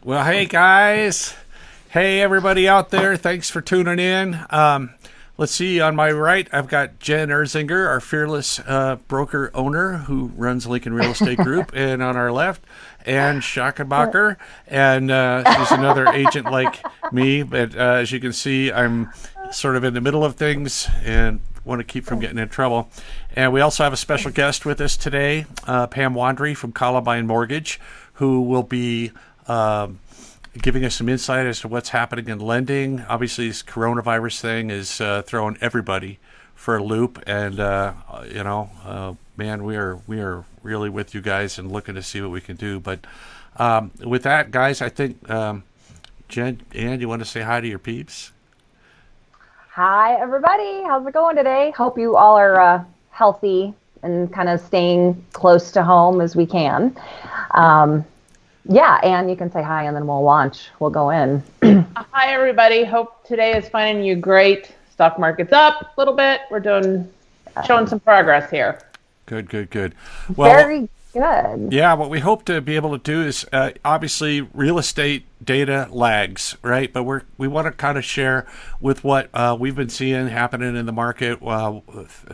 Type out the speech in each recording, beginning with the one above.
Well, hey guys. Hey everybody out there. Thanks for tuning in. Let's see, on my right, I've got Jen Erzinger, our fearless broker owner who runs Lincoln Real Estate Group. And on our left, Ann Schackenbacher. And she's another agent like me. But as you can see, I'm sort of in the middle of things and want to keep from getting in trouble. And we also have a special guest with us today, Pam Wandry from Columbine Mortgage, who will be giving us some insight as to what's happening in lending. Obviously, this coronavirus thing is throwing everybody for a loop, and man, we are really with you guys and looking to see what we can do. But with that, guys, I think Jen, Ann, you want to say hi to your peeps? Hi, everybody. How's it going today? Hope you all are healthy and kind of staying close to home as we can. Yeah, Ann, you can say hi and then we'll launch. We'll go in. Hi, everybody. Hope today is finding you great. Stock market's up a little bit. We're showing some progress here. Good. Well, very good. Yeah, what we hope to be able to do is obviously real estate data lags, right? But we want to kind of share with what we've been seeing happening in the market,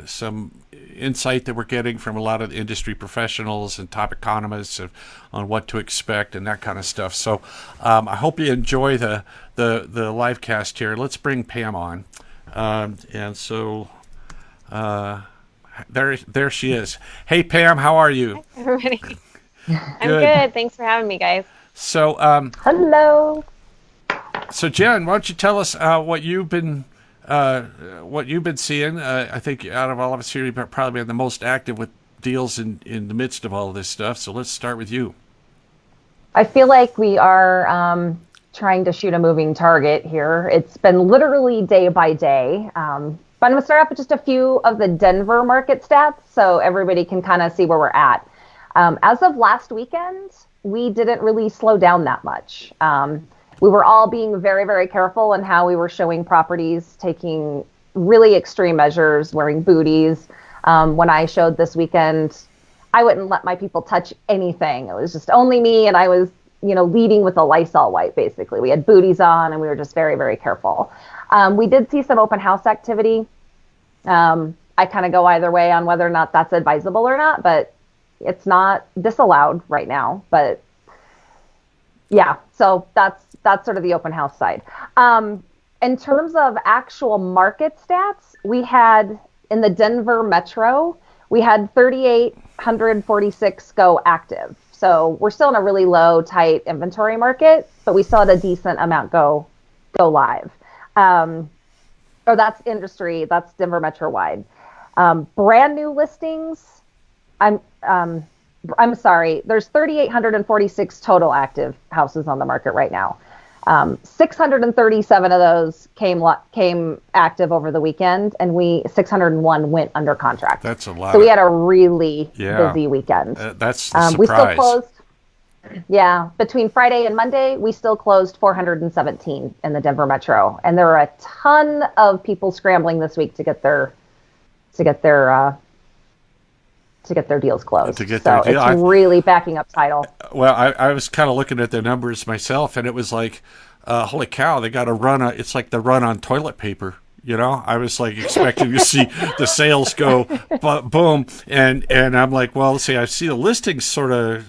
some insight that we're getting from a lot of industry professionals and top economists on what to expect and that kind of stuff. So I hope you enjoy the live cast here. Let's bring Pam on. And so there she is. Hey, Pam, how are you? Hi, everybody. I'm good. Thanks for having me, guys. So hello. So Jen, why don't you tell us what you've been seeing? I think out of all of us here, you've probably been the most active with deals in the midst of all of this stuff. So let's start with you. I feel like we are trying to shoot a moving target here. It's been literally day by day. But I'm going to start off with just a few of the Denver market stats so everybody can kind of see where we're at. As of last weekend, we didn't really slow down that much. We were all being very, very careful in how we were showing properties, taking really extreme measures, wearing booties. When I showed this weekend, I wouldn't let my people touch anything. It was just only me, and I was, leading with a Lysol wipe, basically. We had booties on, and we were just very, very careful. We did see some open house activity. I kind of go either way on whether or not that's advisable or not, but it's not disallowed right now. But yeah, so that's sort of the open house side. In terms of actual market stats, we had in the Denver metro, we had 3,846 go active. So we're still in a really low, tight inventory market, but we still had a decent amount go live. That's industry, that's Denver metro wide. Brand new listings, I'm sorry, there's 3,846 total active houses on the market right now. 637 of those came active over the weekend, and 601 went under contract. That's a lot. So we had a really busy weekend. That's the surprise. We still closed. Yeah, between Friday and Monday, we still closed 417 in the Denver metro, and there are a ton of people scrambling this week to get their deals closed. It's really backing up title. Well, I was kind of looking at the numbers myself, and it was like, holy cow, they got a run. It's like the run on toilet paper. I was like expecting to see the sales go boom, and I'm like, well, let's see, I see the listings sort of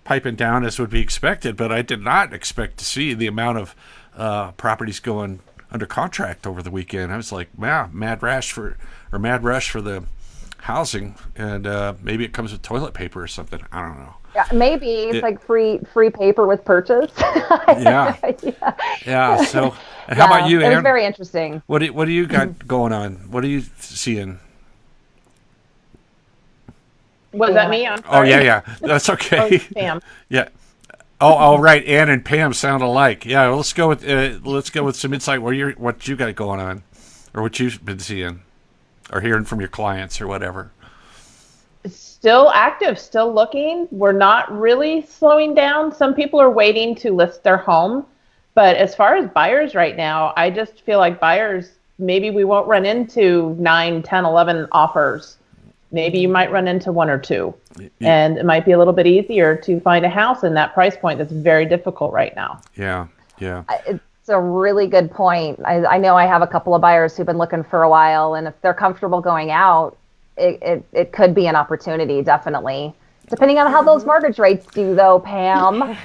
piping down as would be expected, but I did not expect to see the amount of properties going under contract over the weekend. I was like, wow, mad rush for the housing, and maybe it comes with toilet paper or something. I don't know. Yeah, maybe it's like free paper with purchase. Yeah. So, how about you, Ann? It was very interesting. What do you got going on? What are you seeing? Was that me? Oh yeah. That's okay. Pam. Yeah. Oh, right. Ann and Pam sound alike. Yeah. Well, let's go with some insight. What you got going on, or what you've been seeing, or hearing from your clients, or whatever. Still active, still looking. We're not really slowing down. Some people are waiting to list their home. But as far as buyers right now, I just feel like buyers, maybe we won't run into 9, 10, 11 offers maybe you might run into one or two. And it might be a little bit easier to find a house in that price point that's very difficult right now. Yeah. It's a really good point. I know I have a couple of buyers who've been looking for a while, and if they're comfortable going out, it could be an opportunity, definitely. Depending on how those mortgage rates do, though, Pam.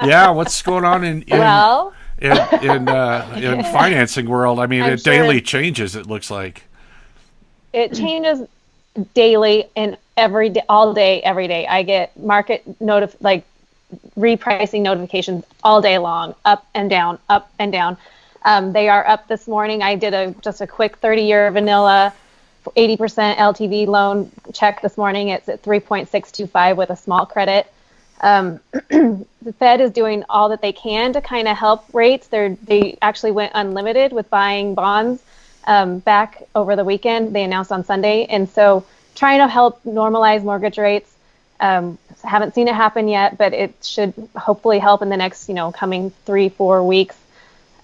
Yeah, what's going on in financing world? I mean, it daily changes, it looks like. It changes daily and every day, all day, every day. I get market repricing notifications all day long, up and down, up and down. They are up this morning. I did just a quick 30-year vanilla 80% LTV loan check this morning. It's at 3.625 with a small credit. The Fed is doing all that they can to kind of help rates. They actually went unlimited with buying bonds back over the weekend. They announced on Sunday. And so trying to help normalize mortgage rates. Haven't seen it happen yet, but it should hopefully help in the next, coming 3-4 weeks.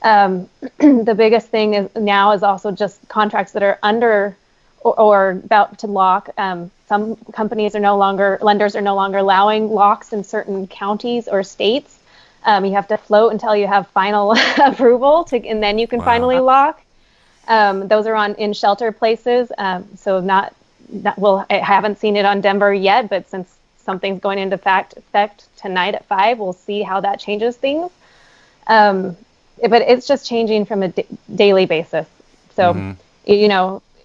The biggest thing is also just contracts that are under or about to lock. Some lenders are no longer allowing locks in certain counties or states. You have to float until you have final approval and then you can finally lock. Those are in shelter places. I haven't seen it on Denver yet, but since something's going into effect tonight at 5, we'll see how that changes things. But it's just changing from a daily basis. So,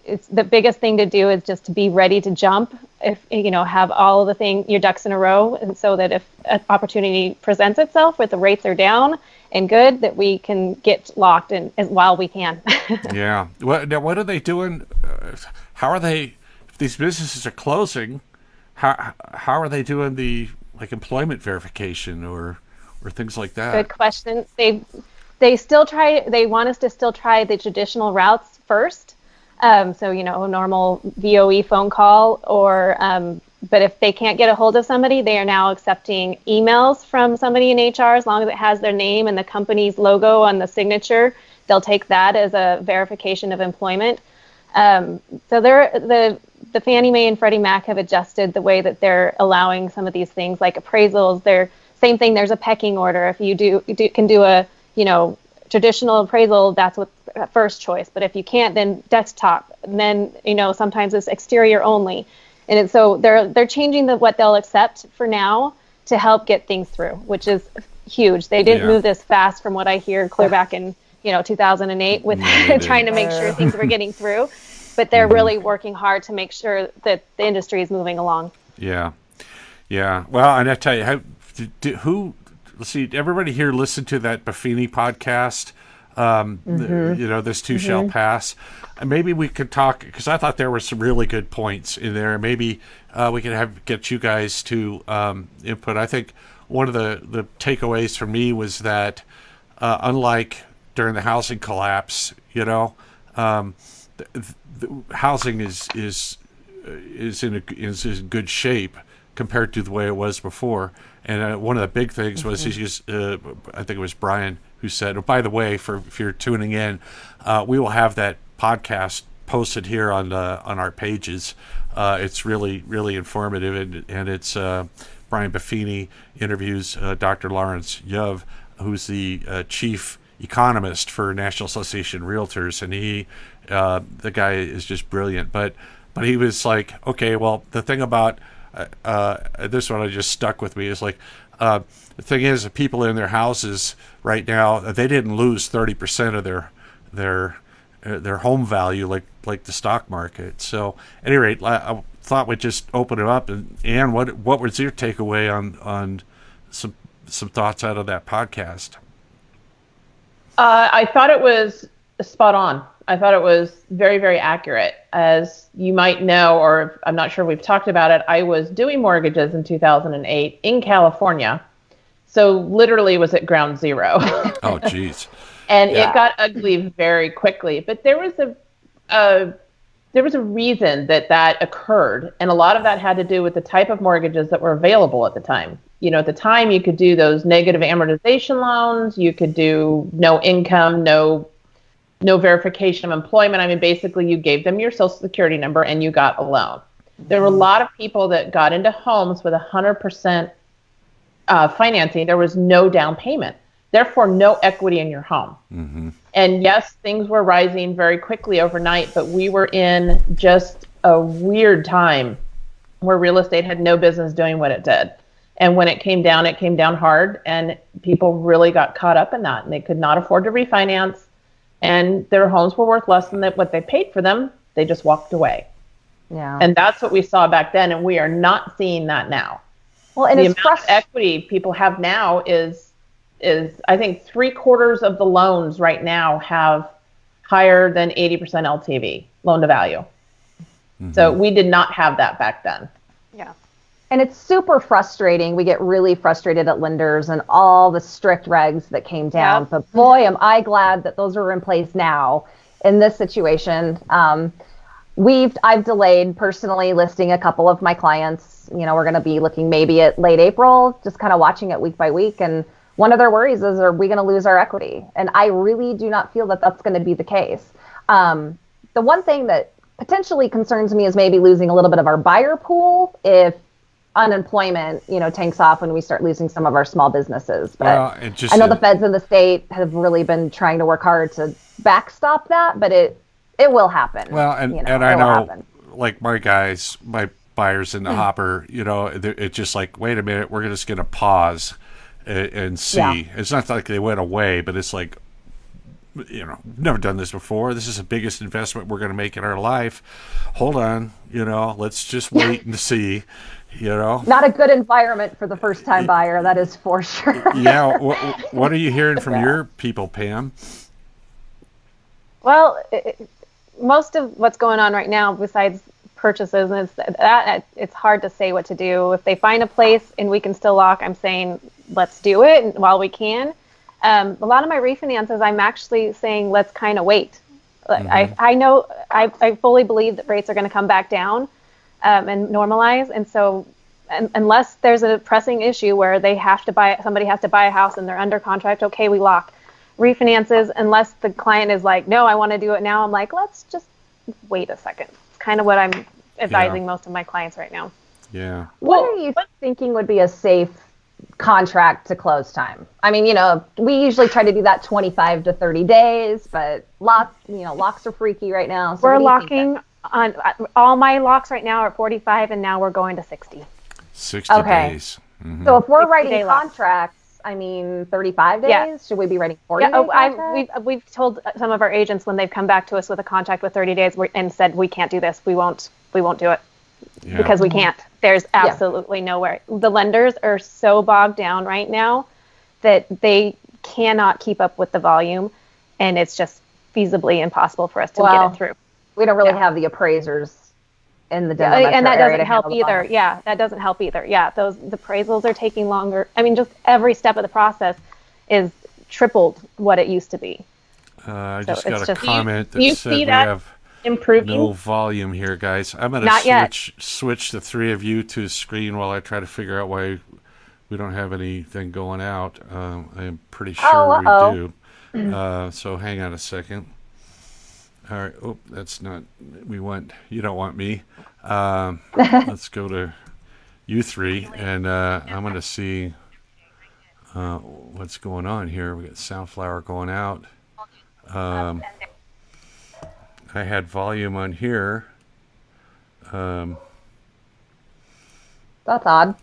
it's the biggest thing to do is just to be ready to jump if, have all of your ducks in a row. And so that if an opportunity presents itself where the rates are down and good, that we can get locked in while we can. Yeah. What are they doing? How are they, if these businesses are closing, how are they doing the employment verification or things like that? Good question. They want us to still try the traditional routes first. Normal VOE phone call but if they can't get a hold of somebody, they are now accepting emails from somebody in HR as long as it has their name and the company's logo on the signature. They'll take that as a verification of employment. So the Fannie Mae and Freddie Mac have adjusted the way that they're allowing some of these things like appraisals. Same thing. There's a pecking order. If you can do a traditional appraisal, that's what first choice. But if you can't, then desktop. And then sometimes it's exterior only. And so they're changing what they'll accept for now to help get things through, which is huge. They didn't move this fast, from what I hear, clear back in 2008 with trying to make sure things were getting through. But they're really working hard to make sure that the industry is moving along. Yeah. Well, and I tell you, let's see, everybody here listened to that Buffini podcast. This too shall pass. And maybe we could talk, because I thought there were some really good points in there. Maybe we could get you guys to input. I think one of the takeaways for me was that unlike during the housing collapse, the housing is in good shape compared to the way it was before. And one of the big things was I think it was Brian who said, by the way, if you're tuning in, we will have that podcast posted here on our pages. It's really, really informative, and it's Brian Buffini interviews Dr. Lawrence Yov, who's the chief economist for National Association of Realtors, and the guy is just brilliant. But he was like, okay, well, the thing about this one just stuck with me is the thing is that people in their houses right now, they didn't lose 30% of their home value like the stock market. So at any rate, I thought we'd just open it up. And Ann, what was your takeaway on some thoughts out of that podcast? I thought it was spot on. I thought it was very, very accurate. As you might know, or I'm not sure we've talked about it, I was doing mortgages in 2008 in California. So literally was at ground zero. Oh, geez. And it got ugly very quickly. But there was a reason that occurred. And a lot of that had to do with the type of mortgages that were available at the time. At the time you could do those negative amortization loans. You could do no income, no verification of employment. I mean, basically you gave them your social security number and you got a loan. There were a lot of people that got into homes with 100% financing. There was no down payment, therefore no equity in your home. Mm-hmm. And yes, things were rising very quickly overnight, but we were in just a weird time where real estate had no business doing what it did. And when it came down hard, and people really got caught up in that, and they could not afford to refinance, and their homes were worth less than what they paid for them. They just walked away. Yeah. And that's what we saw back then, and we are not seeing that now. Well, and the it's amount of equity people have now is I think 3/4 of the loans right now have higher than 80% LTV, loan to value. Mm-hmm. So we did not have that back then. Yeah. And it's super frustrating. We get really frustrated at lenders and all the strict regs that came down. Yep. But boy, am I glad that those are in place now in this situation. I've delayed personally listing a couple of my clients. You know, we're going to be looking maybe at late April, just kind of watching it week by week. And one of their worries is, are we going to lose our equity? And I really do not feel that that's going to be the case. The one thing that potentially concerns me is maybe losing a little bit of our buyer pool if unemployment, tanks off and we start losing some of our small businesses. But I know the feds in the state have really been trying to work hard to backstop that, but it will happen. Well, and I know, like my buyers in the hopper, it's just like, wait a minute, we're just going to pause and see. Yeah. It's not like they went away, but it's like, never done this before. This is the biggest investment we're going to make in our life. Hold on, let's just wait and see. Not a good environment for the first-time buyer, that is for sure. Yeah. What are you hearing from your people, Pam? Well, most of what's going on right now, besides purchases, is that it's hard to say what to do. If they find a place and we can still lock, I'm saying let's do it while we can. A lot of my refinances, I'm actually saying let's kind of wait. Mm-hmm. I know I fully believe that rates are going to come back down and normalize, and so unless there's a pressing issue where somebody has to buy a house and they're under contract, okay, we lock. Refinances, unless the client is like, no, I want to do it now, I'm like, let's just wait a second. It's kind of what I'm advising most of my clients right now. Yeah. What are you thinking would be a safe contract to close time? I mean, we usually try to do that 25 to 30 days, but locks are freaky right now. So we're locking on all my locks right now are 45, and now we're going to 60. 60 days. Mm-hmm. So if we're writing contracts, 35 days? Yeah. Should we be writing 40 days? We've told some of our agents when they've come back to us with a contract with 30 days and said, we can't do this. We won't do it because we can't. There's absolutely nowhere. The lenders are so bogged down right now that they cannot keep up with the volume, and it's just feasibly impossible for us to get it through. We don't really have the appraisers in the Denver and that doesn't help either. Yeah, that doesn't help either. Yeah, the appraisals are taking longer. I mean, just every step of the process is tripled what it used to be. I just got a comment that said we have improving? No volume here, guys. I'm going to switch the three of you to screen while I try to figure out why we don't have anything going out. I'm pretty sure we do. So hang on a second. All right. Oh, that's not. You don't want me. Let's go to you three, and I'm going to see what's going on here. We got Soundflower going out. I had volume on here. That's odd.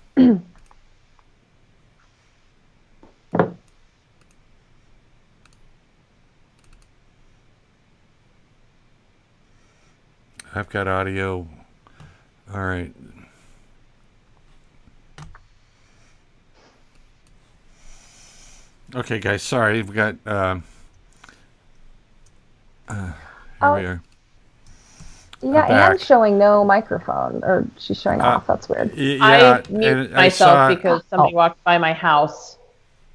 I've got audio. All right. Okay, guys. Sorry, we got. Here we are. Yeah, Anne's showing no microphone, or she's showing off. That's weird. Yeah, I muted myself because somebody walked by my house,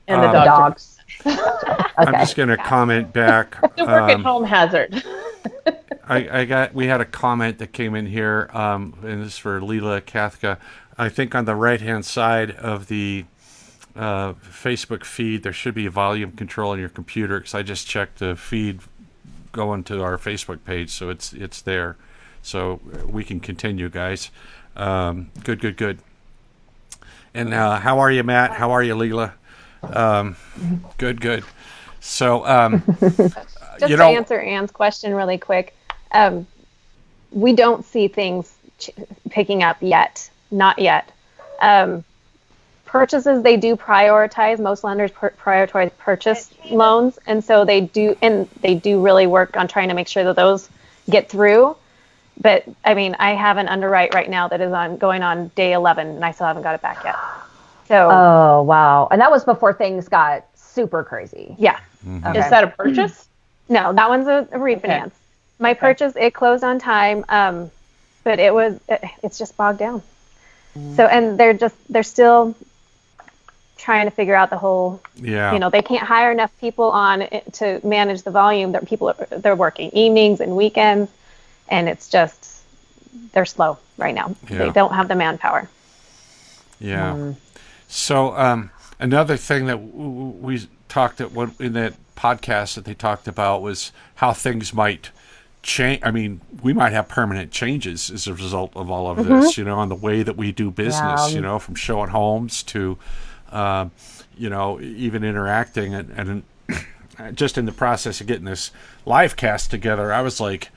and the dogs. Okay. I'm just going to comment back. The work at home hazard. We had a comment that came in here, and this is for Leela Kathka. I think on the right-hand side of the Facebook feed, there should be a volume control on your computer, because I just checked the feed going to our Facebook page, so it's there. So we can continue, guys. Good. And how are you, Matt? How are you, Leela? Good. So, Just to answer Ann's question really quick, we don't see things picking up yet. Not yet. Purchases, they do prioritize. Most lenders prioritize purchase loans, and so they do really work on trying to make sure that those get through. But I mean, I have an underwrite right now that is going on day 11, and I still haven't got it back yet. So. Oh wow! And that was before things got super crazy. Yeah. Mm-hmm. Is that a purchase? No, that one's a refinance. Okay. My purchase, it closed on time, but it's just bogged down. So, and they're still trying to figure out the whole, they can't hire enough people on to manage the volume that they're working evenings and weekends, and it's just, they're slow right now. Yeah. They don't have the manpower. Yeah. So, another thing that we talked in that podcast that they talked about was how things might change. I mean, we might have permanent changes as a result of all of this, on the way that we do business, from showing homes to, even interacting and just in the process of getting this Livecast together, I was like,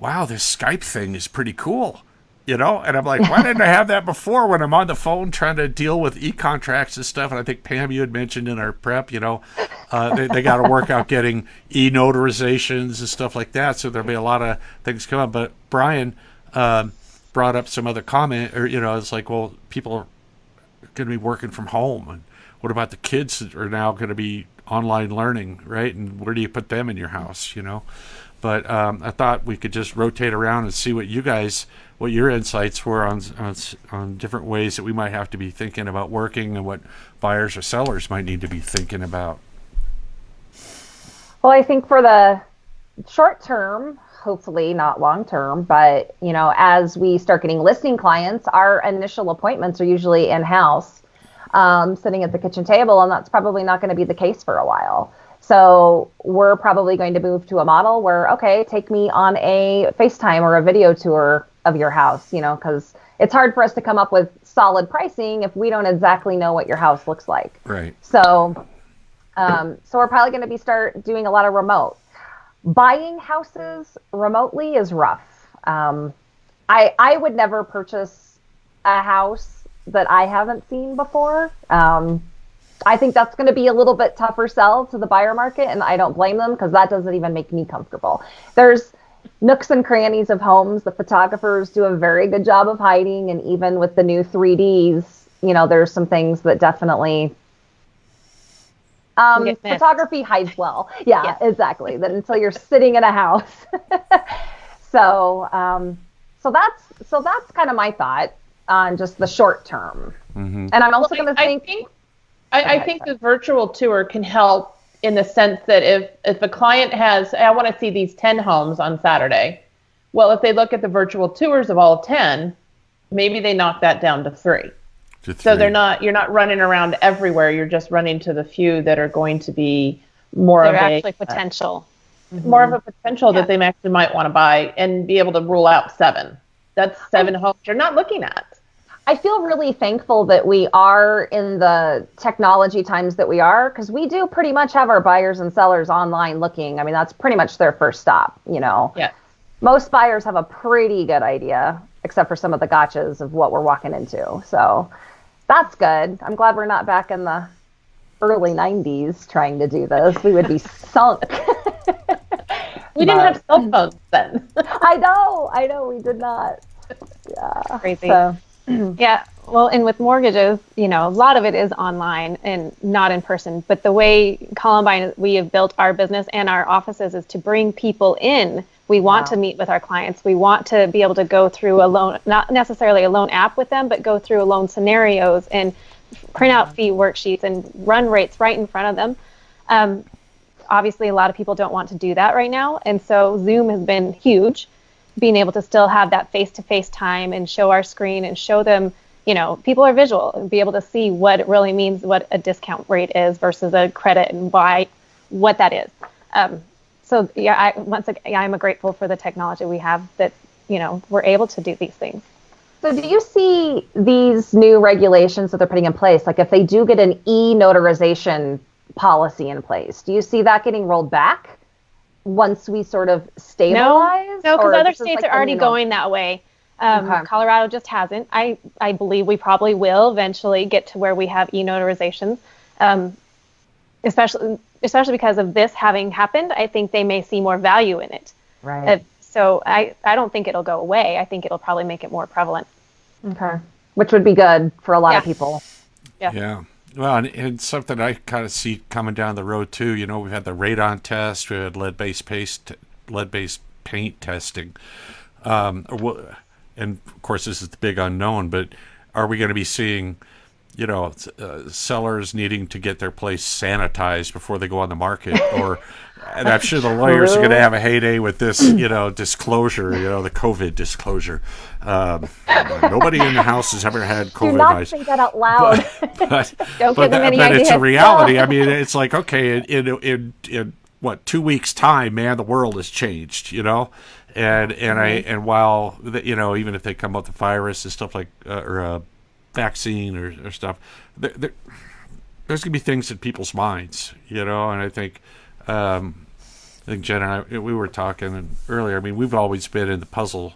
wow, this Skype thing is pretty cool. And I'm like, why didn't I have that before when I'm on the phone trying to deal with e-contracts and stuff? And I think, Pam, you had mentioned in our prep, they got to work out getting e-notarizations and stuff like that. So there'll be a lot of things come up. But Brian brought up some other comment, or, it's like, well, people are going to be working from home. And what about the kids that are now going to be online learning, right? And where do you put them in your house, But I thought we could just rotate around and see what your insights were on different ways that we might have to be thinking about working and what buyers or sellers might need to be thinking about. Well, I think for the short term, hopefully not long term, but as we start getting listing clients, our initial appointments are usually in-house, sitting at the kitchen table, and that's probably not going to be the case for a while. So we're probably going to move to a model where, okay, take me on a FaceTime or a video tour of your house, because it's hard for us to come up with solid pricing if we don't exactly know what your house looks like. Right. So, we're probably going to start doing a lot of remote. Buying houses remotely is rough. I would never purchase a house that I haven't seen before. I think that's going to be a little bit tougher sell to the buyer market, and I don't blame them because that doesn't even make me comfortable. There's nooks and crannies of homes the photographers do a very good job of hiding, and even with the new 3Ds, there's some things that definitely photography hides well. Yeah, yes. Exactly. That until you're sitting in a house. So that's kind of my thought on just the short term. Mm-hmm. And I'm also going to think. I think the virtual tour can help in the sense that if a client has, I want to see these 10 homes on Saturday. Well, if they look at the virtual tours of all 10, maybe they knock that down to 3. So you're not running around everywhere. You're just running to the few that are going to be more of actually potential. More of a potential that they actually might want to buy and be able to rule out 7. That's 7 homes you're not looking at. I feel really thankful that we are in the technology times that we are, because we do pretty much have our buyers and sellers online looking. I mean, that's pretty much their first stop, Yeah. Most buyers have a pretty good idea, except for some of the gotchas of what we're walking into. So that's good. I'm glad we're not back in the early 90s trying to do this. We would be sunk. We didn't have cell phones then. I know, we did not. Yeah. Crazy. So. Yeah, well, and with mortgages, a lot of it is online and not in person. But the way Columbine, we have built our business and our offices is to bring people in. We want to meet with our clients. We want to be able to go through a loan, not necessarily a loan app with them, but go through loan scenarios and print out fee worksheets and run rates right in front of them. Obviously, a lot of people don't want to do that right now. And so Zoom has been huge. Being able to still have that face-to-face time and show our screen and show them, people are visual and be able to see what it really means, what a discount rate is versus a credit and what that is. So yeah, I'm grateful for the technology we have that we're able to do these things. So do you see these new regulations that they're putting in place, like if they do get an e-notarization policy in place, do you see that getting rolled back once we sort of stabilize? No, because other this is states like are already the new norm? going that way. Okay. Colorado just hasn't. I believe we probably will eventually get to where we have e-notarizations, especially because of this having happened. I think they may see more value in it. Right. So I don't think it'll go away. I think it'll probably make it more prevalent. Okay. Which would be good for a lot of people. Yeah. Well, and something I kind of see coming down the road too. We've had the radon test, we had lead-based paint testing, and of course this is the big unknown. But are we going to be seeing, sellers needing to get their place sanitized before they go on the market, and I'm sure the lawyers are going to have a heyday with this, disclosure, the COVID disclosure. Nobody in the house has ever had COVID. Do not say that out loud. But Don't give them any it's a ideas. reality. I mean, it's like, okay, in what, 2 weeks' time, man, the world has changed, and while even if they come up with a virus and stuff like or a vaccine or stuff, there's gonna be things in people's minds, and I think Jen and I, we were talking earlier. I mean, we've always been in the puzzle,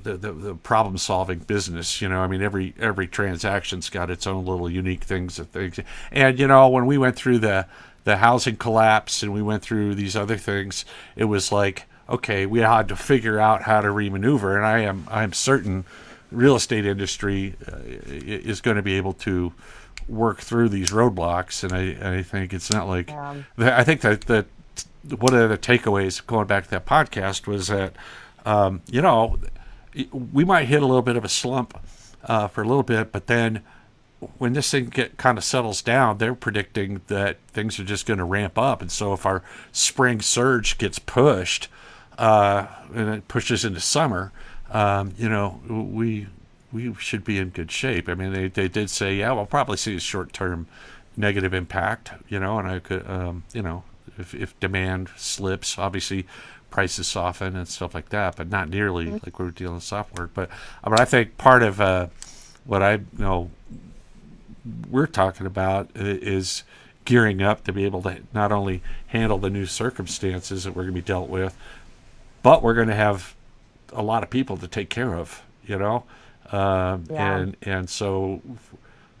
the problem solving business. I mean, every transaction's got its own little unique things. And when we went through the housing collapse and we went through these other things, it was like, okay, we had to figure out how to remaneuver. And I am certain real estate industry is going to be able to work through these roadblocks. And I think it's not like, I think that one of the takeaways going back to that podcast was that, we might hit a little bit of a slump for a little bit, but then when this thing kind of settles down, they're predicting that things are just going to ramp up. And so if our spring surge gets pushed, and it pushes into summer, we should be in good shape. I mean, they did say, yeah, we'll probably see a short-term negative impact, and I could, if demand slips, obviously prices soften and stuff like that, but not nearly like we were dealing with software. But I think part of what we're talking about is gearing up to be able to not only handle the new circumstances that we're going to be dealt with, but we're going to have a lot of people to take care of, and so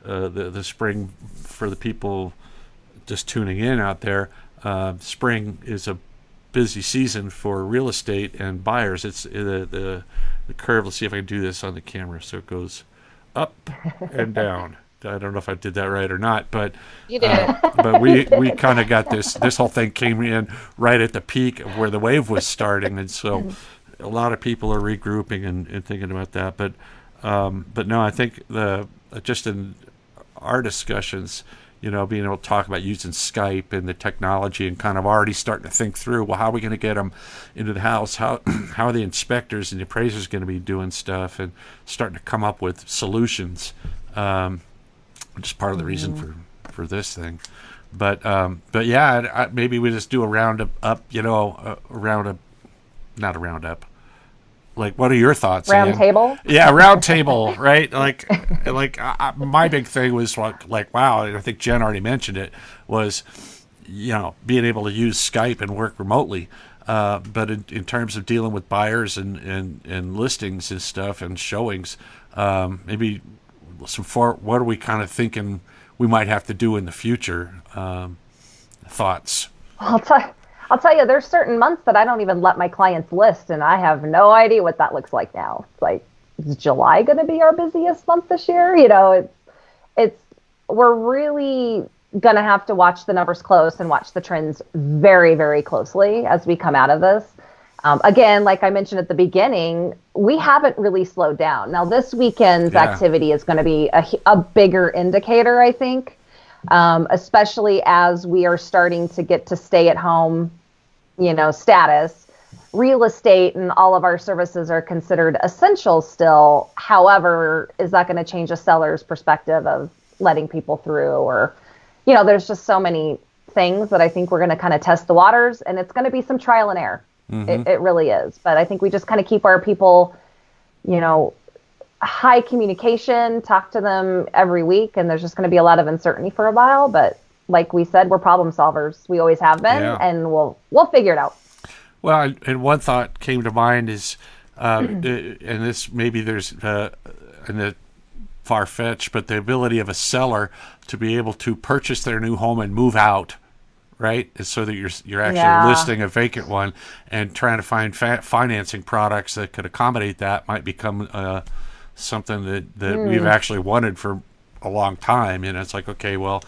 the spring, for the people just tuning in out there, spring is a busy season for real estate and buyers. It's the curve. Let's see if I can do this on the camera. So it goes up and down. I don't know if I did that right or not, but you did. But we kind of got this whole thing came in right at the peak of where the wave was starting, and so a lot of people are regrouping and thinking about that. But no, I think just in our discussions, being able to talk about using Skype and the technology and kind of already starting to think through, well, how are we going to get them into the house? How are the inspectors and the appraisers going to be doing stuff, and starting to come up with solutions. Just part of the reason for this thing. But yeah, maybe we just do a roundup, not a roundup. Like, what are your thoughts? Round table? Yeah, round table, right? My big thing was like, wow, and I think Jen already mentioned it, was, being able to use Skype and work remotely. But in terms of dealing with buyers and listings and stuff and showings, maybe what are we kind of thinking we might have to do in the future? Thoughts? I'll tell you, there's certain months that I don't even let my clients list, and I have no idea what that looks like now. It's like, is July going to be our busiest month this year? We're really going to have to watch the numbers close and watch the trends very, very closely as we come out of this. Again, like I mentioned at the beginning, we haven't really slowed down. Now, this weekend's activity is going to be a bigger indicator, I think, especially as we are starting to get to stay at home, status. Real estate and all of our services are considered essential still. However, is that going to change a seller's perspective of letting people through? Or, there's just so many things that I think we're going to kind of test the waters, and it's going to be some trial and error. It really is. But I think we just kind of keep our people, high communication, talk to them every week, and there's just going to be a lot of uncertainty for a while. But like we said, we're problem solvers. We always have been, and we'll figure it out. Well, and one thought came to mind is, and this maybe there's in the far-fetched, but the ability of a seller to be able to purchase their new home and move out, right? So that you're actually listing a vacant one and trying to find financing products that could accommodate that might become something that we've actually wanted for a long time. And it's like, okay, well,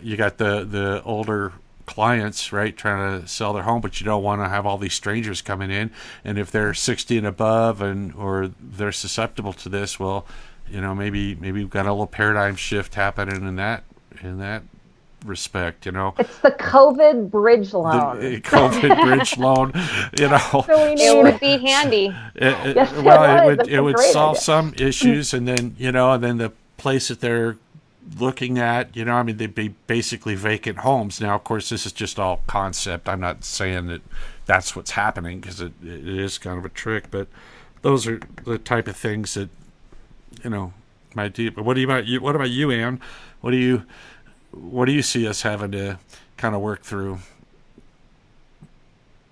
you got the older clients, right, trying to sell their home, but you don't want to have all these strangers coming in. And if they're 60 and above or they're susceptible to this, well, maybe we've got a little paradigm shift happening in that respect. It's the COVID bridge loan. The COVID bridge loan. It would be handy. It would solve some issues, and then then the place that they're looking at, they'd be basically vacant homes. Now, of course, this is just all concept. I'm not saying that that's what's happening, because it is kind of a trick, but those are the type of things that might do. But what about you, Ann? What do you see us having to kind of work through?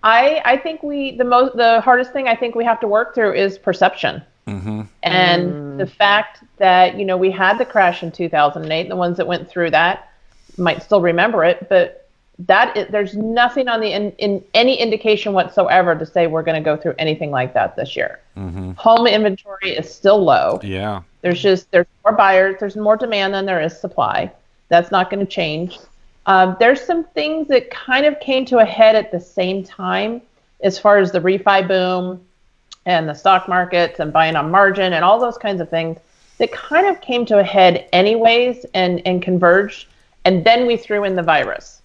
I think the hardest thing I think we have to work through is perception. Mm-hmm. And the fact that, we had the crash in 2008, the ones that went through that might still remember it, but there's nothing on in any indication whatsoever to say we're going to go through anything like that this year. Mm-hmm. Home inventory is still low. Yeah. There's more buyers, there's more demand than there is supply. That's not going to change. There's some things that kind of came to a head at the same time, as far as the refi boom and the stock markets and buying on margin and all those kinds of things that kind of came to a head anyways and converged. And then we threw in the virus.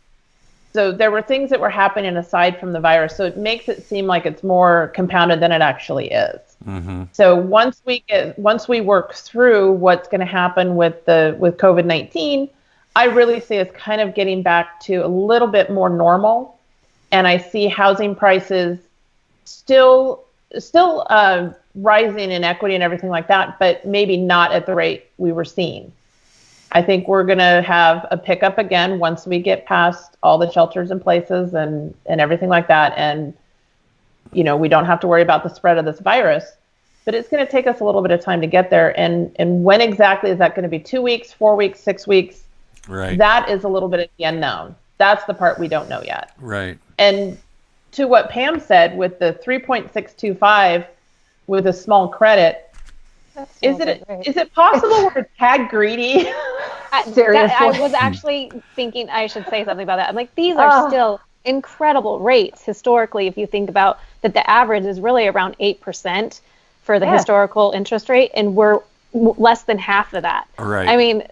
So there were things that were happening aside from the virus. So it makes it seem like it's more compounded than it actually is. Mm-hmm. So once we work through what's going to happen with COVID-19, I really see us kind of getting back to a little bit more normal. And I see housing prices still rising in equity and everything like that, but maybe not at the rate we were seeing. I think we're going to have a pickup again once we get past all the shelters in places and everything like that. And, we don't have to worry about the spread of this virus, but it's going to take us a little bit of time to get there. And when exactly is that going to be? 2 weeks, 4 weeks, 6 weeks? Right. That is a little bit of the unknown. That's the part we don't know yet. Right. And to what Pam said with the 3.625 with a small credit, is it possible we're tag greedy? Seriously. I was actually thinking I should say something about that. I'm like, these are still incredible rates historically. If you think about that, the average is really around 8% for the historical interest rate, and we're less than half of that. Right. I mean,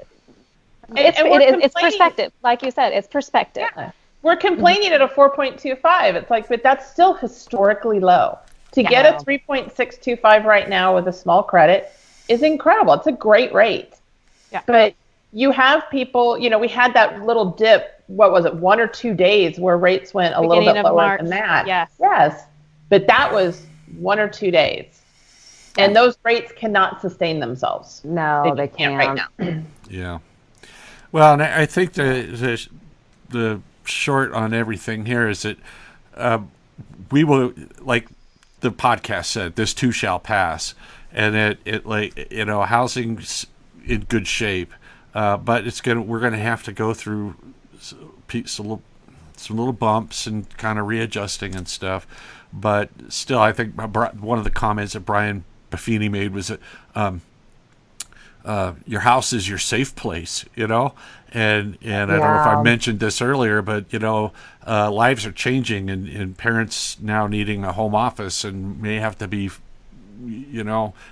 it's perspective. Like you said, it's perspective. Yeah. We're complaining at a 4.25. It's like, but that's still historically low. To get a 3.625 right now with a small credit is incredible. It's a great rate. Yeah. But you have people, we had that little dip, what was it, 1 or 2 days where rates went a little bit lower than that. Yes. But that was 1 or 2 days. And those rates cannot sustain themselves. No, they can't right now. Yeah. Well, and I think the short on everything here is that we will, like the podcast said, this too shall pass, and housing's in good shape, but we're gonna have to go through some little bumps and kind of readjusting and stuff. But still, I think one of the comments that Brian Buffini made was that your house is your safe place, and I don't know if I mentioned this earlier, but lives are changing, and parents now needing a home office and may have to be,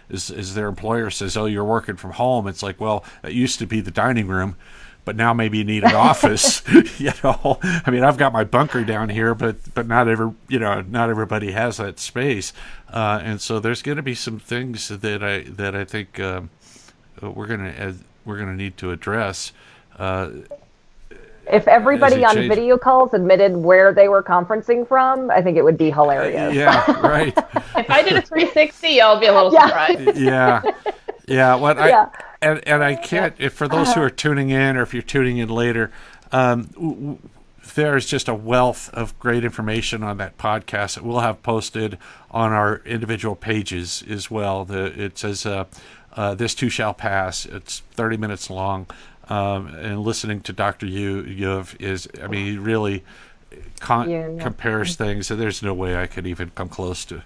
as their employer says, oh, you're working from home. It's like, well, it used to be the dining room, but now maybe you need an office. I mean, I've got my bunker down here, but not everybody has that space, and so there's going to be some things that I think we're gonna need to address. If everybody on changed. video calls admitted where they were conferencing from, I think it would be hilarious. Yeah, right. If I did a 360, I'll be a little surprised. Yeah. Yeah. And I can't, if for those who are tuning in or if you're tuning in later, there's just a wealth of great information on that podcast that we'll have posted on our individual pages as well. It says, This Too Shall Pass. It's 30 minutes long. And listening to Dr. Yuv is, I mean, he really compares things. So there's no way I could even come close to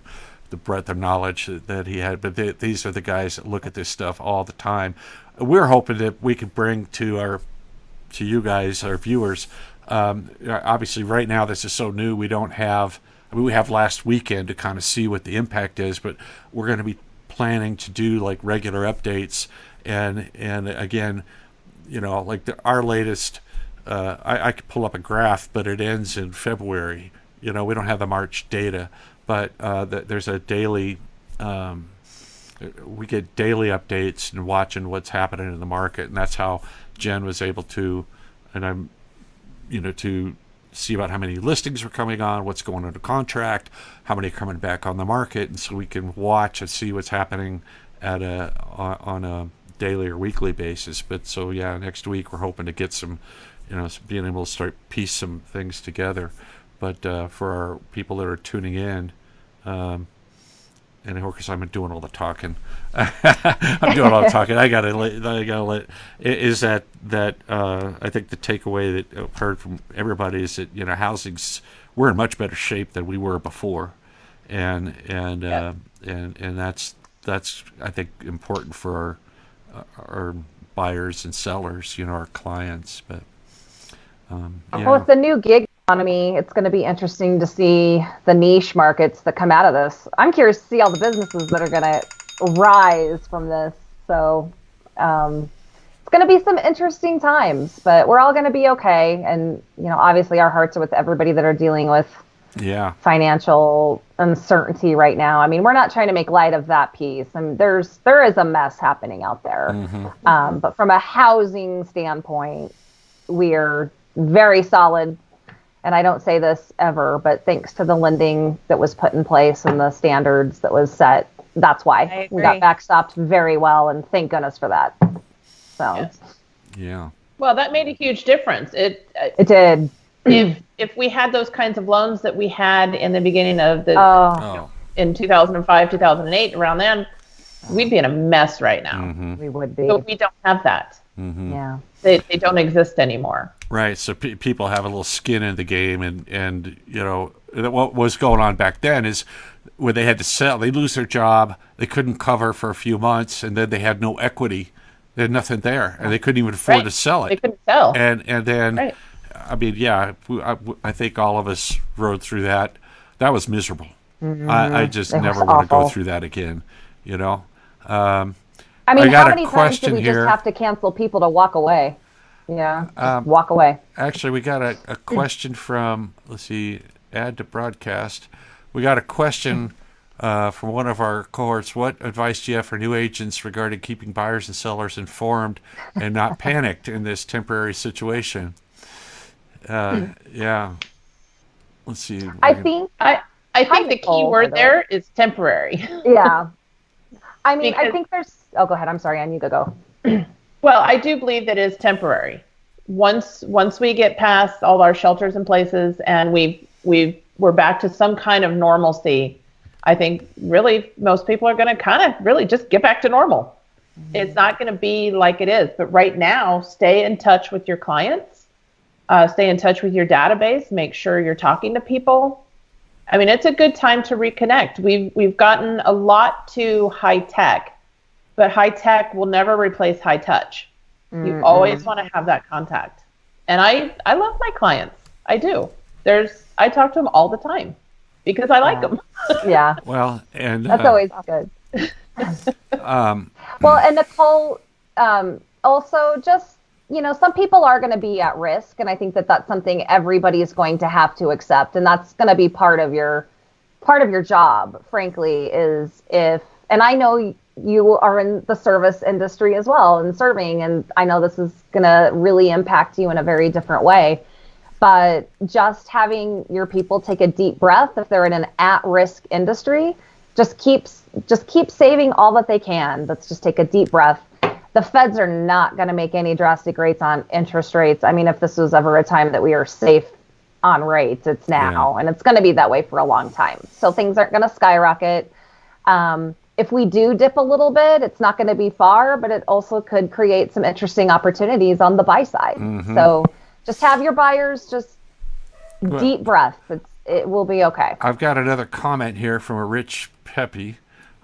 the breadth of knowledge that he had. But these are the guys that look at this stuff all the time. We're hoping that we can bring to you guys, our viewers. Obviously, right now this is so new. We have last weekend to kind of see what the impact is, but we're going to be planning to do like regular updates. And again, like our latest. I could pull up a graph, but it ends in February. We don't have the March data, but there's a daily. We get daily updates and watching what's happening in the market, and that's how Jen was able to, to see about how many listings are coming on, what's going under contract, how many are coming back on the market, and so we can watch and see what's happening on a daily or weekly basis. But so next week we're hoping to get some, being able to start piece some things together. But for our people that are tuning in, and of course I'm doing all the talking. I'm doing all the talking. I gotta let. Is that I think the takeaway that I've heard from everybody is that housing's, we're in much better shape than we were before, and that's I think important for our buyers and sellers, our clients. But Well, it's a new gig economy. It's going to be interesting to see the niche markets that come out of this. I'm curious to see all the businesses that are going to rise from this. So it's going to be some interesting times, but we're all going to be okay. And obviously our hearts are with everybody that are dealing with financial uncertainty right now. I mean, we're not trying to make light of that piece. And there is a mess happening out there. Mm-hmm. But from a housing standpoint, we're very solid. And I don't say this ever, but thanks to the lending that was put in place and the standards that was set, that's why we got backstopped very well. And thank goodness for that. So, yes. Yeah. Well, that made a huge difference. It did. If we had those kinds of loans that we had in the beginning of the in 2005, 2008, around then, we'd be in a mess right now. Mm-hmm. We would be. But we don't have that. Mm-hmm. Yeah. They don't exist anymore. Right. So people have a little skin in the game, and what was going on back then is when they had to sell, they lose their job, they couldn't cover for a few months, and then they had no equity. They had nothing there, and they couldn't even afford to sell it. They couldn't sell. And then, I mean, I think all of us rode through that. That was miserable. Mm-hmm. I just never want to go through that again. I mean, how many times did we just have to cancel people to walk away? Yeah, walk away. Actually, we got a question from, let's see, add to broadcast. We got a question from one of our cohorts. What advice do you have for new agents regarding keeping buyers and sellers informed and not panicked in this temporary situation? Yeah. Let's see. I think the key word there is temporary. Yeah. I mean, I think there's... Oh, go ahead. I'm sorry, Ann, you go. Well, I do believe that it is temporary. Once we get past all our shelters in places and we're back to some kind of normalcy, I think really most people are going to kind of really just get back to normal. Mm-hmm. It's not going to be like it is. But right now, stay in touch with your clients. Stay in touch with your database. Make sure you're talking to people. I mean, it's a good time to reconnect. We've gotten a lot too high tech. But high tech will never replace high touch. Mm-hmm. You always want to have that contact. And I love my clients. I do. I talk to them all the time because I like them. Yeah. Well, and that's always good. Well, and Nicole, also just, some people are going to be at risk. And I think that that's something everybody is going to have to accept. And that's going to be part of your job, frankly, and I know you are in the service industry as well and serving, and I know this is going to really impact you in a very different way. But just having your people take a deep breath if they're in an at-risk industry, just keep saving all that they can. Let's just take a deep breath. The feds are not going to make any drastic rates on interest rates. I mean, if this was ever a time that we are safe on rates, it's now, and it's going to be that way for a long time. So things aren't going to skyrocket. If we do dip a little bit, it's not going to be far, but it also could create some interesting opportunities on the buy side. So just have your buyers just deep breath. It will be okay. I've got another comment here from a Rich Peppy,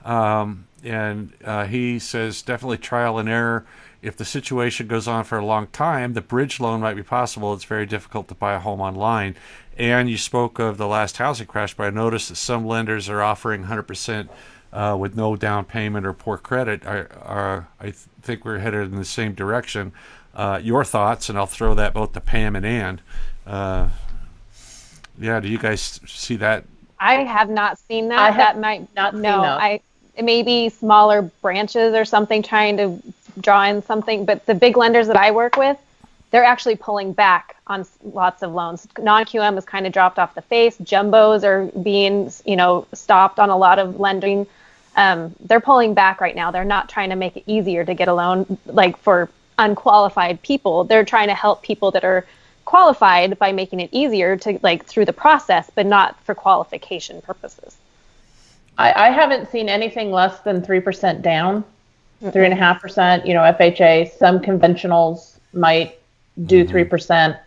and he says definitely trial and error. If the situation goes on for a long time, the bridge loan might be possible. It's very difficult to buy a home online. And you spoke of the last housing crash, but I noticed that some lenders are offering 100% with no down payment or poor credit. I think we're headed in the same direction. Your thoughts, and I'll throw that both to Pam and Ann. Do you guys see that? I have not seen that. That might not seen that. It may be smaller branches or something trying to draw in something, but the big lenders that I work with, they're actually pulling back on lots of loans. Non-QM has kind of dropped off the face. Jumbos are being, stopped on a lot of lending. They're pulling back right now. They're not trying to make it easier to get a loan, like for unqualified people. They're trying to help people that are qualified by making it easier to through the process, but not for qualification purposes. I haven't seen anything less than 3% down, 3.5%. FHA. Some conventionals might do 3%,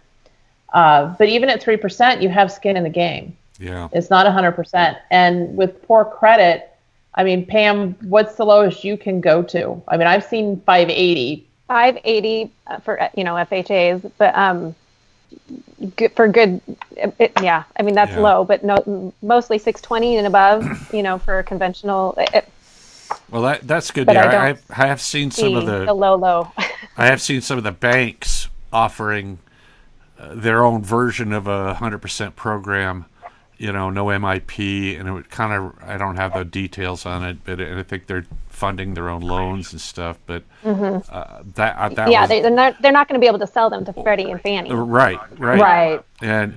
but even at 3%, you have skin in the game. Yeah, it's not 100%. And with poor credit, I mean, Pam, what's the lowest you can go to? I mean, I've seen 580. 580 for FHAs, but good. I mean, that's low, but no, mostly 620 and above. For a conventional. Well, that's good. But I have seen some of the low. I have seen some of the banks offering their own version of a 100% program. No MIP, and it would kind of, I don't have the details on it, but I think they're funding their own loans and stuff. But they're not going to be able to sell them to Freddie and Fannie. Right. And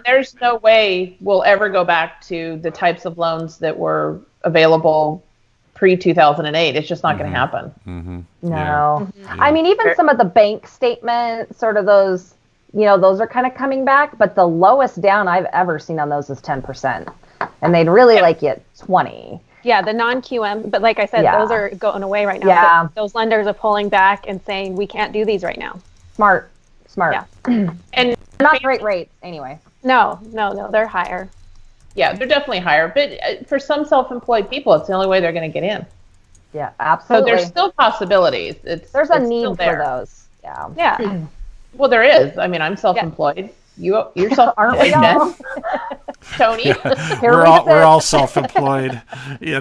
there's no way we'll ever go back to the types of loans that were available pre-2008. It's just not going to happen. No. I mean, even some of the bank statements, sort of those, those are kind of coming back, but the lowest down I've ever seen on those is 10%. And they'd really like you at 20. Yeah, the non-QM, but like I said, those are going away right now. Yeah. Those lenders are pulling back and saying, we can't do these right now. Smart. Yeah. And not great rates anyway. No, they're higher. Yeah, they're definitely higher. But for some self-employed people, it's the only way they're going to get in. Yeah, absolutely. So there's still possibilities. There's a need for those. Yeah. Well, there is. I mean, I'm self-employed. You're self-employed, Jen. Tony. We're all self-employed. We're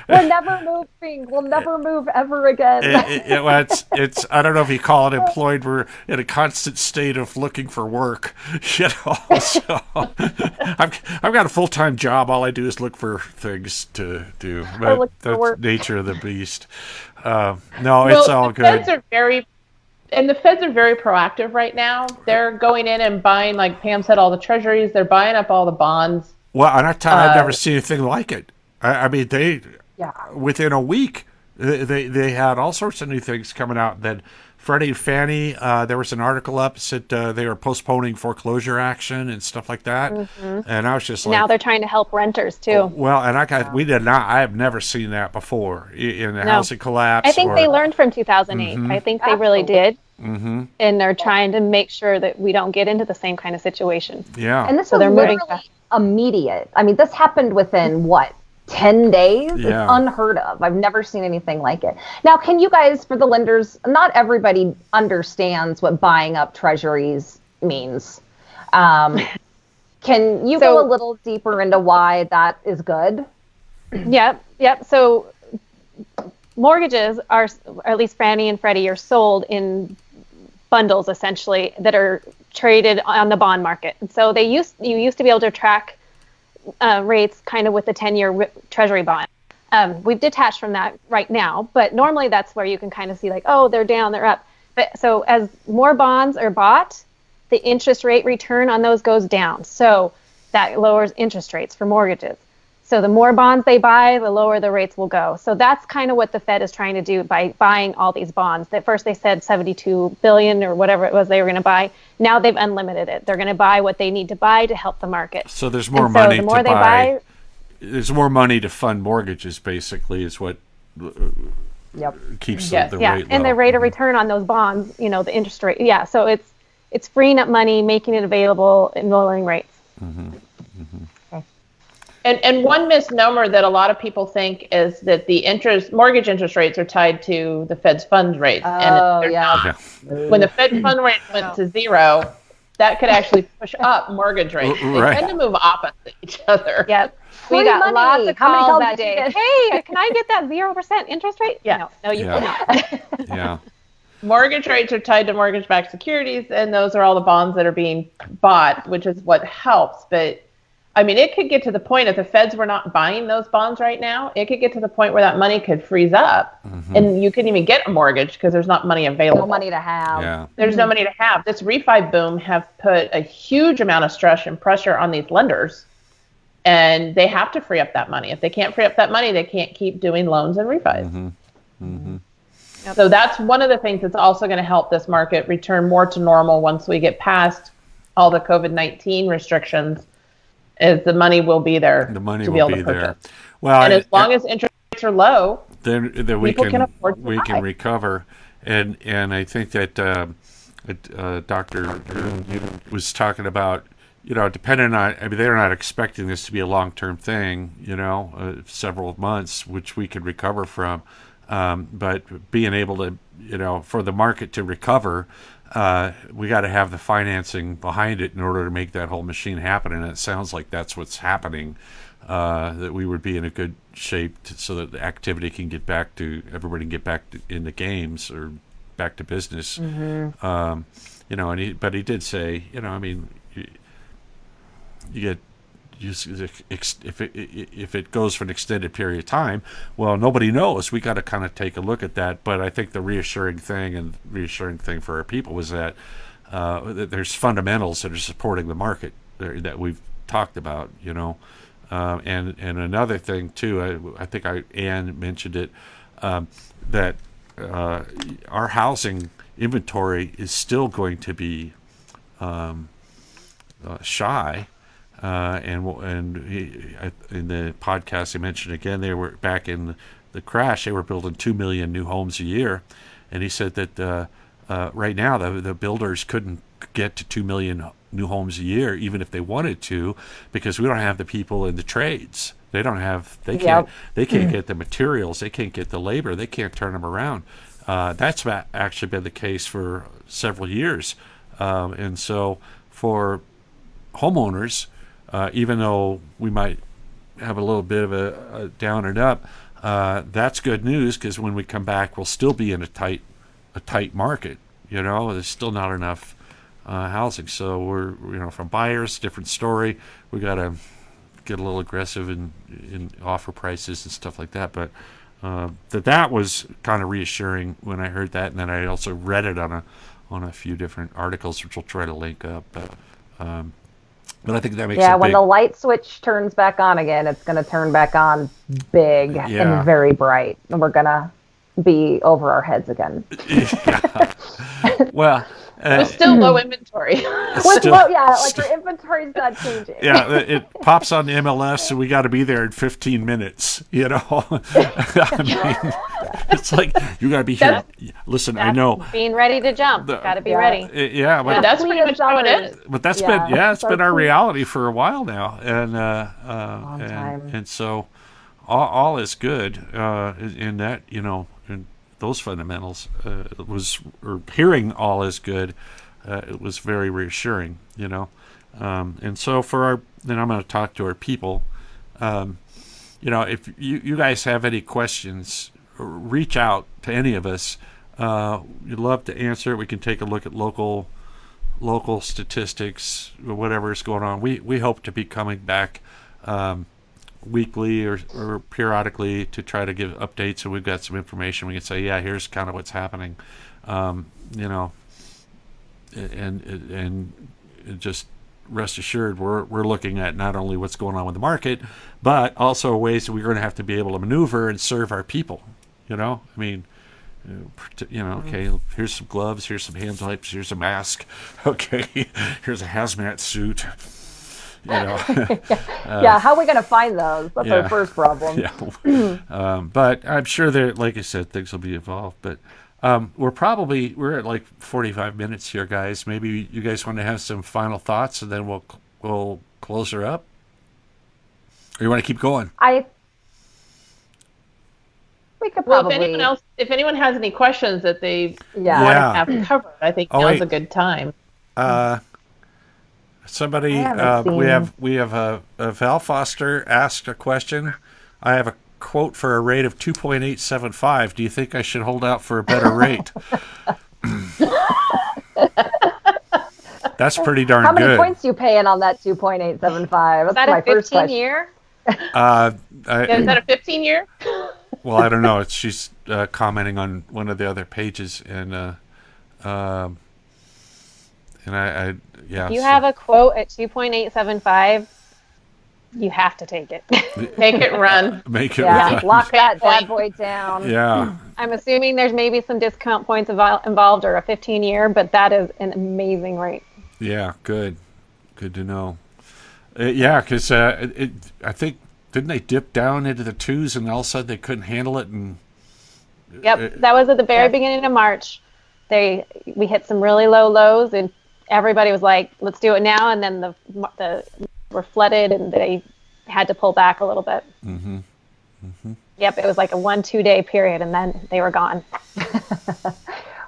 never moving. We'll never move ever again. It's I don't know if you call it employed. We're in a constant state of looking for work. So I've got a full-time job. All I do is look for things to do. But that's the nature of the beast. It's all good. The feds are very proactive right now. They're going in and buying, like Pam said, all the treasuries. They're buying up all the bonds. Well, on our time, I've never seen anything like it. I mean, within a week, they had all sorts of new things coming out. Then Freddie and Fannie, there was an article up that said they were postponing foreclosure action and stuff like that. And I was just like, now they're trying to help renters too. Well, and I have never seen that before in the housing collapse. I think they learned from 2008. I think they really did. And they're trying to make sure that we don't get into the same kind of situation. Yeah. And this was literally immediate. I mean, this happened within 10 days? It's unheard of. I've never seen anything like it. Now, can you guys, for the lenders, not everybody understands what buying up treasuries means. Can you go a little deeper into why that is good? Yep. So mortgages are, or at least Fannie and Freddie, are sold in bundles essentially that are traded on the bond market. And so you used to be able to track rates kind of with the 10-year treasury bond. We've detached from that right now, but normally that's where you can kind of see like, oh, they're down, they're up. But so as more bonds are bought, the interest rate return on those goes down. So that lowers interest rates for mortgages. So the more bonds they buy, the lower the rates will go. So that's kind of what the Fed is trying to do by buying all these bonds. At first they said 72 billion or whatever it was they were going to buy. Now they've unlimited it. They're going to buy what they need to buy to help the market. So there's more And money so the more to they buy. There's more money to fund mortgages, basically, is what Yep. keeps Yes. the yeah, rate low. and the rate of return on those bonds, you know, the interest rate. Yeah, so it's freeing up money, making it available, and lowering rates. And one misnomer that a lot of people think is that the mortgage interest rates are tied to the Fed's funds rates. Oh, they're yeah. not. When the Fed fund rate went to zero, that could actually push up mortgage rates. They Right. tend to move opposite each other. Yep. Free We got money. lots of How many calls calls that did you day. get? Hey, can I get that 0% interest rate? Yeah. No, you Yeah. cannot. Yeah. Mortgage rates are tied to mortgage-backed securities, and those are all the bonds that are being bought, which is what helps. But I mean, it could get to the point if the Feds were not buying those bonds right now, it could get to the point where that money could freeze up, and you couldn't even get a mortgage because there's not money available. No money to have. Yeah. There's no money to have. This refi boom have put a huge amount of stress and pressure on these lenders, and they have to free up that money. If they can't free up that money, they can't keep doing loans and refis. So that's one of the things that's also going to help this market return more to normal once we get past all the COVID-19 restrictions, is the money will be there The money to be will able be to purchase. there. Well, And as long as interest rates are low, then we people can afford to we buy. can recover, and I think that Dr. was talking about, you know, depending on, I mean, they're not expecting this to be a long-term thing, you know, several months, which we could recover from, but being able to, you know, for the market to recover, we got to have the financing behind it in order to make that whole machine happen, and it sounds like that's what's happening. That we would be in a good shape so that the activity can get back to, everybody can get back in the games or back to business. You know, but he did say, you know, I mean, if it goes for an extended period of time, well, nobody knows. We got to kind of take a look at that. But I think the reassuring thing for our people was that there's fundamentals that are supporting the market that we've talked about, you know. And another thing too, I think Ann mentioned it, that our housing inventory is still going to be shy. In the podcast he mentioned again, they were back in the crash. They were building 2 million new homes a year, and he said that right now the builders couldn't get to 2 million new homes a year, even if they wanted to, because we don't have the people in the trades. They can't get the materials. They can't get the labor. They can't turn them around. That's actually been the case for several years, and so for homeowners, even though we might have a little bit of a down and up, that's good news, because when we come back, we'll still be in a tight market. You know, there's still not enough housing. So we're, you know, from buyers, different story. We got to get a little aggressive in offer prices and stuff like that. But that was kind of reassuring when I heard that, and then I also read it on a few different articles, which we'll try to link up. But I think that makes when the light switch turns back on again, it's going to turn back on big and very bright, and we're going to be over our heads again. Well, with still low inventory. Like your inventory's not changing. Yeah, it pops on the MLS, so we got to be there in 15 minutes. You know, I mean, it's like you got to be here. Listen, I know. Being ready to jump. Got to be ready. Yeah, but that's pretty much how it is. But that's been our reality for a while now, and Long time. and so all is good in that, you know, in those fundamentals hearing all is good. It was very reassuring, you know, and so then I'm going to talk to our people. You know, if you guys have any questions, reach out to any of us. We'd love to answer it. We can take a look at local statistics, whatever is going on. We hope to be coming back weekly or periodically to try to give updates, and we've got some information. We can say, yeah, here's kind of what's happening, you know, and just rest assured we're looking at not only what's going on with the market, but also ways that we're going to have to be able to maneuver and serve our people. You know, I mean, okay, here's some gloves, here's some hand wipes, here's a mask. Okay, here's a hazmat suit. You know, yeah. How are we going to find those? That's our first problem. Yeah. But I'm sure that, like I said, things will be involved. But we're at like 45 minutes here, guys. Maybe you guys want to have some final thoughts, and then we'll close her up. Or you want to keep going? We could probably. Well, if anyone has any questions that they want to have covered, I think now's a good time. Somebody, we have Val Foster asked a question. I have a quote for a rate of 2.875. Do you think I should hold out for a better rate? That's pretty darn good. How many points you paying on that 2.875? That's my first question. Year? Is that a 15-year? Well, I don't know. She's commenting on one of the other pages, and I If you have a quote at 2.875, you have to take it. Make it run. Make it run. Lock that bad boy down. Yeah. I'm assuming there's maybe some discount points involved or a 15-year, but that is an amazing rate. Yeah, good. Good to know. Because I think, didn't they dip down into the twos and all of a sudden they couldn't handle it? And Yep, that was at the very beginning of March. We hit some really low lows, and everybody was like, let's do it now. And then the were flooded, and they had to pull back a little bit. Mm-hmm. Mm-hmm. Yep, it was like a 1-2 day period, and then they were gone.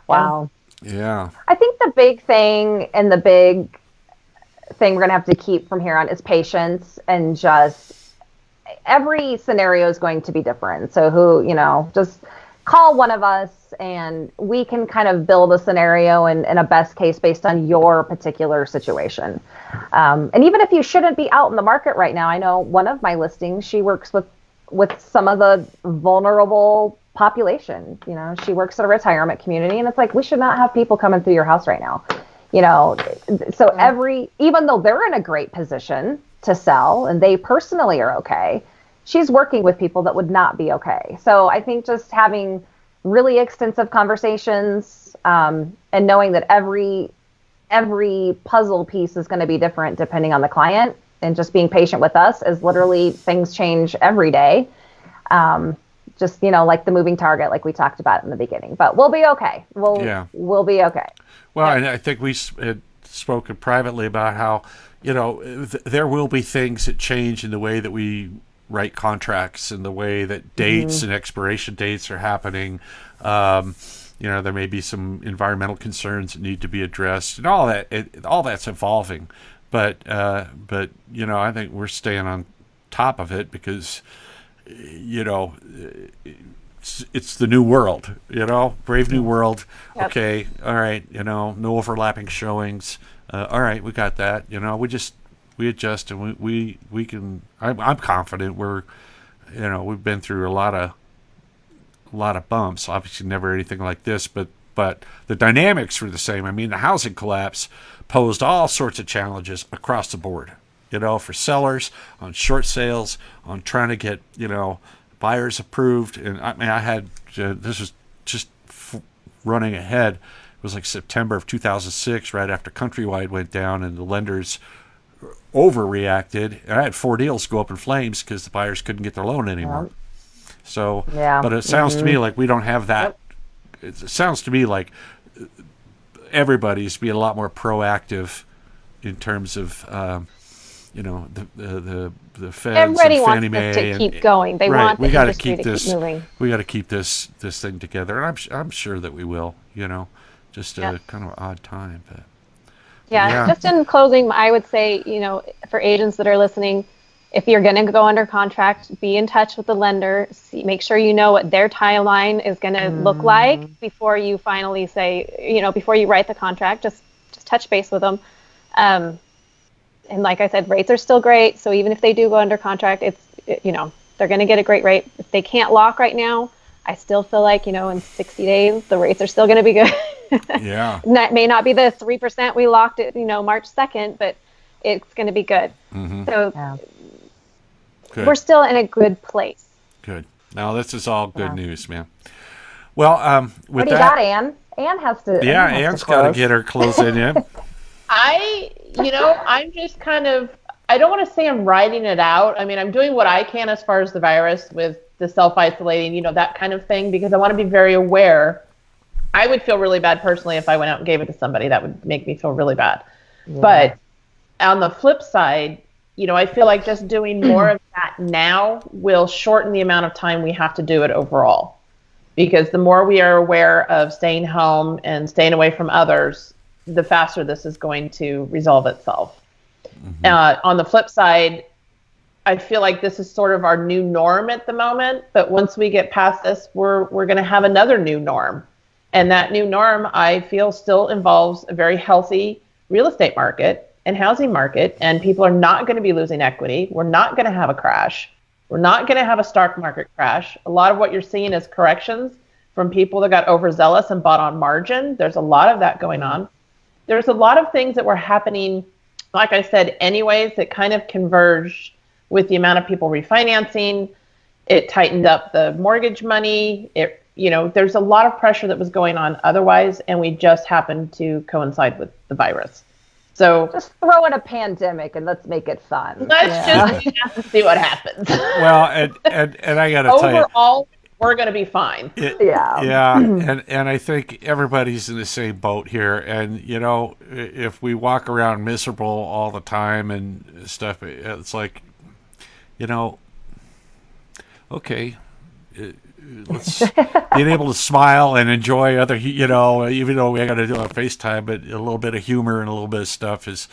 Wow. Yeah. I think the big thing and the big thing we're going to have to keep from here on is patience, and just every scenario is going to be different. So just call one of us and we can kind of build a scenario and a best case based on your particular situation. And even if you shouldn't be out in the market right now, I know one of my listings, she works with some of the vulnerable population. She works at a retirement community, and it's like, we should not have people coming through your house right now. So even though they're in a great position to sell and they personally are okay, she's working with people that would not be okay. So I think just having really extensive conversations and knowing that every puzzle piece is going to be different depending on the client, and just being patient with us, as literally things change every day. Just, like the moving target, like we talked about in the beginning, but we'll be okay. We'll be okay. Well, and I think we had spoken privately about how, there will be things that change in the way that we write contracts and the way that dates and expiration dates are happening. There may be some environmental concerns that need to be addressed, and all that's evolving. But I think we're staying on top of it because, it's the new world, brave new world. Yep. Okay. All right. No overlapping showings. All right. We got that. We adjust, and we can. I'm confident we've been through a lot of bumps. Obviously, never anything like this, but the dynamics were the same. I mean, the housing collapse posed all sorts of challenges across the board. For sellers, on short sales, on trying to get buyers approved, and I had this was just running ahead. It was like September of 2006, right after Countrywide went down, and the lenders overreacted, and I had 4 deals go up in flames because the buyers couldn't get their loan anymore. So, but it sounds to me like we don't have that. It sounds to me like everybody's being a lot more proactive in terms of, the feds. Everybody and Fannie wants Mae this to keep going. They want the industry to keep moving. We got to keep this thing together, and I'm sure that we will. Just a kind of odd time, but. Yeah, just in closing, I would say, for agents that are listening, if you're going to go under contract, be in touch with the lender. Make sure you know what their timeline is going to look like before you finally say, before you write the contract. Just touch base with them. And like I said, rates are still great. So even if they do go under contract, they're going to get a great rate. If they can't lock right now, I still feel like, in 60 days, the rates are still going to be good. Yeah. And that may not be the 3% we locked at, March 2nd, but it's going to be good. Mm-hmm. So Good. we're still in a good place. Good. Now, this is all good news, man. Well, with what do you got, Ann? Ann has to. Yeah, Ann has Ann's to got to close. get her closing in. I'm just kind of, I don't want to say I'm riding it out. I mean, I'm doing what I can as far as the virus with the self-isolating, that kind of thing, because I want to be very aware. I would feel really bad personally if I went out and gave it to somebody. That would make me feel really bad. Yeah. But on the flip side, I feel like just doing more of that now will shorten the amount of time we have to do it overall. Because the more we are aware of staying home and staying away from others, the faster this is going to resolve itself. Mm-hmm. On the flip side, I feel like this is sort of our new norm at the moment. But once we get past this, we're going to have another new norm. And that new norm, I feel, still involves a very healthy real estate market and housing market. And people are not going to be losing equity. We're not going to have a crash. We're not going to have a stock market crash. A lot of what you're seeing is corrections from people that got overzealous and bought on margin. There's a lot of that going on. There's a lot of things that were happening, like I said, anyways, that kind of converged with the amount of people refinancing. It tightened up the mortgage money. There's a lot of pressure that was going on otherwise, and we just happened to coincide with the virus. So just throw in a pandemic and let's make it fun. Let's just see what happens. Well, and I got to tell you, overall, we're going to be fine. Yeah, and I think everybody's in the same boat here. And if we walk around miserable all the time and stuff, it's like, okay. Let's being able to smile and enjoy other, even though we got to do it on FaceTime, but a little bit of humor and a little bit of stuff is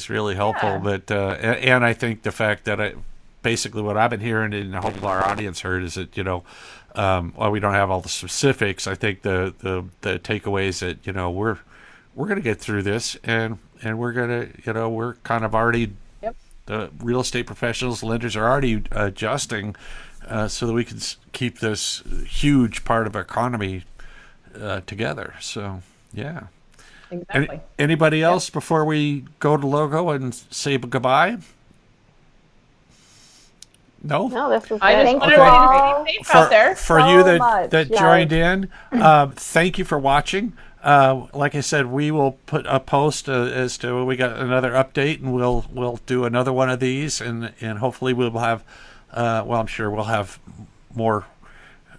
really helpful. Yeah. But and I think the fact that basically what I've been hearing and I hope our audience heard is that while we don't have all the specifics, I think the takeaways that we're going to get through this and we're going to we're kind of already the real estate professionals, lenders are already adjusting. So that we can keep this huge part of our economy together. So, yeah. Exactly. Anybody else before we go to logo and say goodbye? No, this is good. I just wanted to be safe out there. For you that joined in, thank you for watching. Like I said, we will put a post as to when we got another update, and we'll do another one of these, and hopefully we'll have. I'm sure we'll have more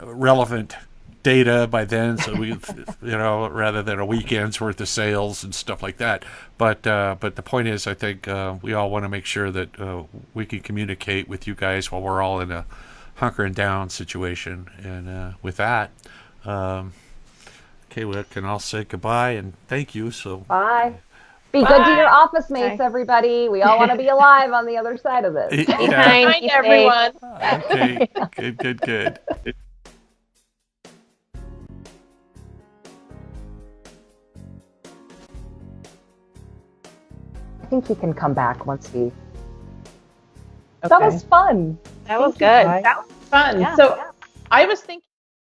relevant data by then, so we, rather than a weekend's worth of sales and stuff like that. But the point is, I think we all want to make sure that we can communicate with you guys while we're all in a hunkering down situation. And with that, okay, we can all say goodbye and thank you. So bye. Be good to your office mates, everybody. We all want to be alive on the other side of this. Be kind, everyone. Okay, good. I think he can come back once he... Okay. That was fun. That was good. That was fun. Yeah. So I was thinking